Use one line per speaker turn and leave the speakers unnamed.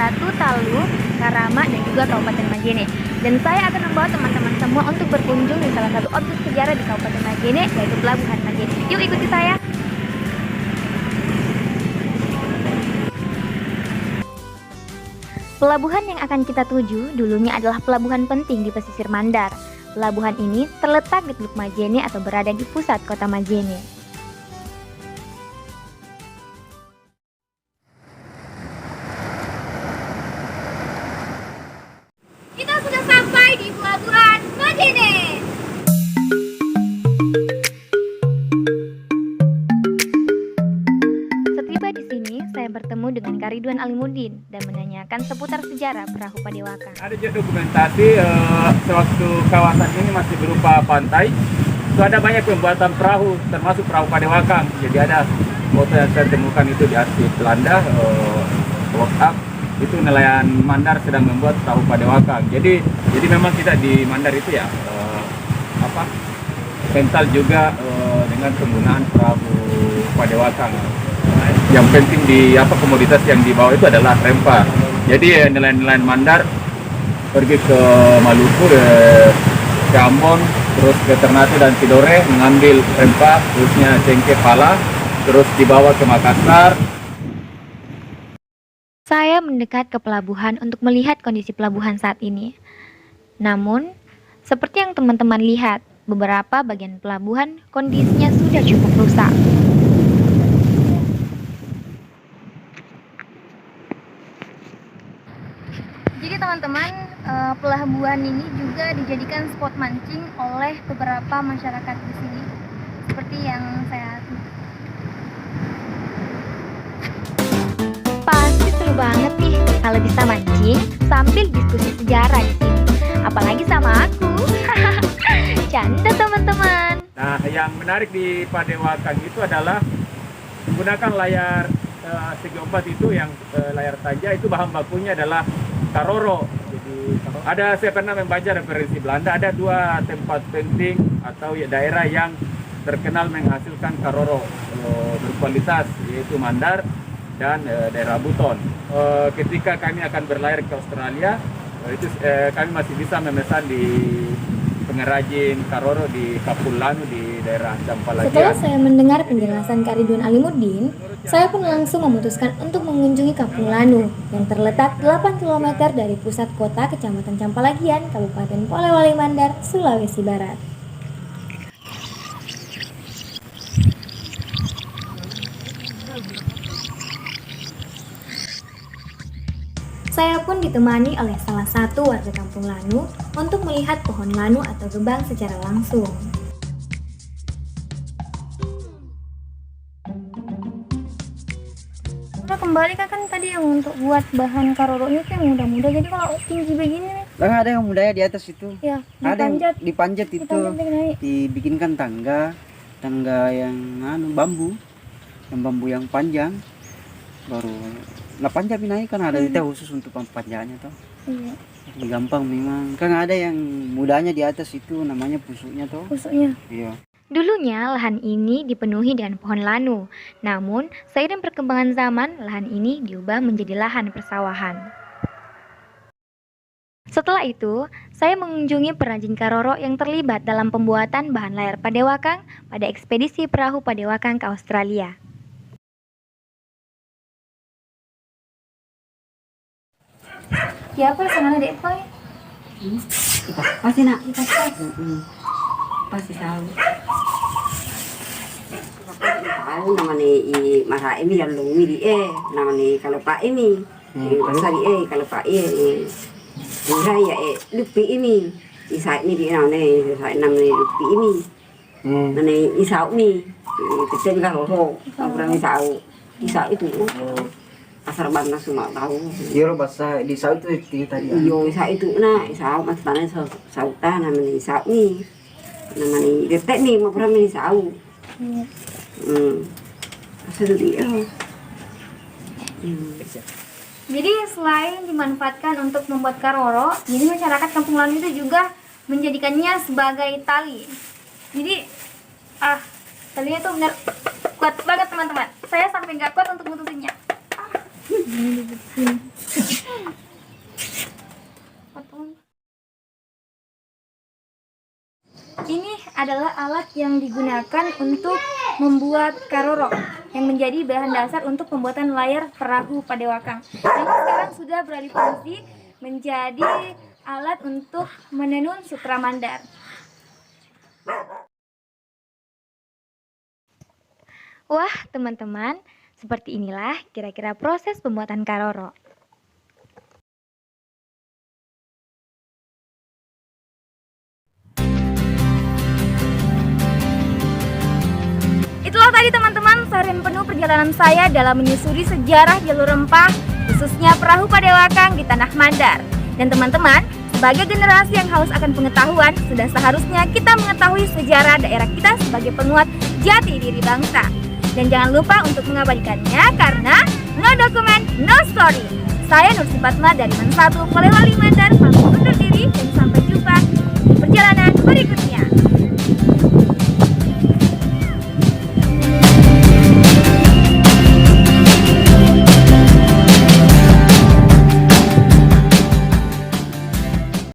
Batu, Talu, Karama, dan juga Kabupaten Majene. Dan saya akan membawa teman-teman semua untuk berkunjung di salah satu objek sejarah di Kabupaten Majene, yaitu Pelabuhan Majene. Yuk ikuti saya! Pelabuhan yang akan kita tuju dulunya adalah pelabuhan penting di pesisir Mandar. Pelabuhan ini terletak di Teluk Majene atau berada di pusat kota Majene. Kita sudah sampai di Pelabuhan Majene. Setiba di sini, saya bertemu dengan Kak Ridwan Alimuddin dan menanyakan seputar sejarah perahu Padewakan.
Ada juga dokumentasi sewaktu kawasan ini masih berupa pantai, itu ada banyak pembuatan perahu, termasuk perahu Padewakan. Jadi ada foto yang saya temukan itu di arsip Belanda, WhatsApp, itu nelayan Mandar sedang membuat perahu Padewakan. Jadi memang kita di Mandar itu ya kental juga dengan penggunaan perahu Padewakan. Yang penting di komoditas yang dibawa itu adalah rempah. Jadi nelayan-nelayan Mandar pergi ke Maluku, ke Ambon, terus ke Ternate dan Tidore mengambil rempah, khususnya cengkeh pala, terus dibawa ke Makassar.
Saya mendekat ke pelabuhan untuk melihat kondisi pelabuhan saat ini. Namun, seperti yang teman-teman lihat, beberapa bagian pelabuhan kondisinya sudah cukup rusak. Jadi teman-teman, pelabuhan ini juga dijadikan spot mancing oleh beberapa masyarakat di sini. Seperti yang saya pasti seru banget nih kalau bisa mancing sambil diskusi sejarah di sini. Apalagi sama aku. Canda teman-teman.
Nah, yang menarik di Padewakan itu adalah menggunakan layar segi empat itu yang layar taja itu bahan bakunya adalah karoro. Jadi saya pernah membaca referensi Belanda, ada dua tempat penting atau daerah yang terkenal menghasilkan karoro berkualitas, yaitu Mandar dan daerah Buton. Ketika kami akan berlayar ke Australia, kami masih bisa memesan di pengrajin karoro di Kapulanu di daerah Campalagian.
Setelah saya mendengar penjelasan Kak Ridwan Alimuddin, saya pun langsung memutuskan untuk mengunjungi Kapulanu yang terletak 8 km dari pusat kota Kecamatan Campalagian, Kabupaten Polewali Mandar, Sulawesi Barat. Saya pun ditemani oleh salah satu warga kampung Lanu untuk melihat pohon lanu atau gebang secara langsung. Kita kembali kan tadi yang untuk buat bahan karoro ini kan mudah-mudah. Jadi kalau tinggi begini nih,
ada yang mudanya di atas itu.
ya
Ada yang
dipanjat
itu,
naik.
dibikinkan tangga yang bambu, yang panjang, baru panjang naik kan ada itu khusus untuk panjangnya toh.
Iya.
Jadi gampang memang. Kan ada yang mudanya di atas itu namanya pusuknya toh.
Pusuknya.
Iya.
Dulunya lahan ini dipenuhi dengan pohon lanu. Namun, seiring perkembangan zaman, lahan ini diubah menjadi lahan persawahan. Setelah itu, saya mengunjungi perajin karoro yang terlibat dalam pembuatan bahan layar Padewakan pada ekspedisi perahu Padewakan ke Australia. Ya apa sana dek Pak?
Pasti nak, pasti tahu. Tahu namanya masa ini yang lumi di namanya kalau Pak ini, masa di kalau Pak ini, ya lupi ini, isa ini di namanya lupi ini, namanya isau ini, kita juga roho, orang isau itu. Asar banda semua tahu.
Iya bahasa di saut itu tadi.
Iyo isa itu isau mas tanah sauta namanya isau nih. Namanya detek nih mau pernah isau. Asal dia.
Jadi selain dimanfaatkan untuk membuat karoro, jadi masyarakat Kampung Lanu itu juga menjadikannya sebagai tali. Jadi talinya tuh benar kuat banget teman-teman. Saya sampai nggak kuat untuk mutusinnya. Ini adalah alat yang digunakan untuk membuat karoro yang menjadi bahan dasar untuk pembuatan layar perahu Padewakang. Ini sekarang sudah beralih fungsi menjadi alat untuk menenun sutra mandar. Wah, teman-teman, seperti inilah kira-kira proses pembuatan karoro. Itulah tadi teman-teman seharian penuh perjalanan saya dalam menyusuri sejarah jalur rempah, khususnya perahu Padewakang di Tanah Mandar. Dan teman-teman, sebagai generasi yang haus akan pengetahuan, sudah seharusnya kita mengetahui sejarah daerah kita sebagai penguat jati diri bangsa. Dan jangan lupa untuk mengabadikannya karena no document, no story. Saya Nur Fatma dari Man 1 Polewali Mandar, pamit undur diri dan sampai jumpa di perjalanan berikutnya.